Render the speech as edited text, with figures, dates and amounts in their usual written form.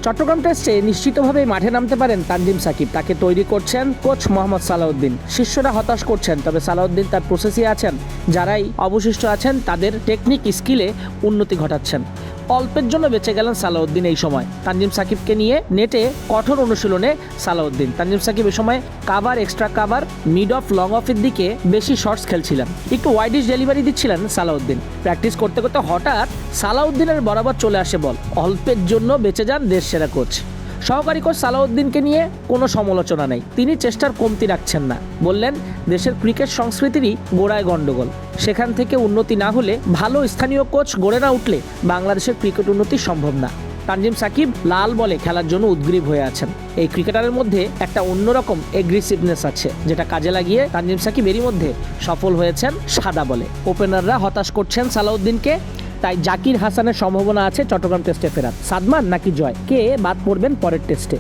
চট্টগ্রাম টেস্টে নিশ্চিতভাবেই মাঠে নামতে পারেন তানজিম সাকিব। তাকে তৈরি করছেন কোচ মোহাম্মদ সালাউদ্দিন। শিষ্যরা হতাশ করছেন, তবে সালাউদ্দিন তার প্রসেসে আছেন। যারাই অবশিষ্ট আছেন তাদের টেকনিক স্কিলে উন্নতি ঘটাচ্ছেন। অল্পের জন্য বেঁচে গেলেন সালাউদ্দিন এই সময়। তানজিম সাকিবকে নিয়ে নেটে কঠোর অনুশীলনে সালাউদ্দিন। তানজিম সাকিব এই সময় cover, extra cover, mid off, long অফের দিকে বেশি শর্টস খেলছিলেন। একটু ওয়াইডিশ ডেলিভারি দিচ্ছিলেন সালাউদ্দিন। প্র্যাকটিস করতে করতে হঠাৎ সালাউদ্দিনের বরাবর চলে আসে বল। অল্পের জন্য বেঁচে যান দেশসেরা কোচ। সহকারী কোচ সালাউদ্দিনকে নিয়ে কোনো সমালোচনা নেই, তিনি চেষ্টার কমতি রাখছেন না। বললেন, দেশের ক্রিকেট সংস্কৃতিরই গোড়ায় গণ্ডগোল। সেখান থেকে উন্নতি না হলে, ভালো স্থানীয় কোচ গড়ে না উঠলে বাংলাদেশের ক্রিকেট উন্নতি সম্ভব না। তানজিম সাকিব লাল বলে খেলার জন্য উদ্গ্রীব হয়ে আছেন। এই ক্রিকেটারের মধ্যে একটা অন্যরকম এগ্রেসিভনেস আছে, যেটা কাজে লাগিয়ে তানজিম সাকিব এরই মধ্যে সফল হয়েছেন সাদা বলে। ওপেনাররা হতাশ করছেন সালাউদ্দিনকে, তাই জাকির হাসানের সম্ভাবনা আছে চট্টগ্রাম টেস্টে ফেরার। সাদমান নাকি জয়, কে বাদ পড়বেন পরের টেস্টে?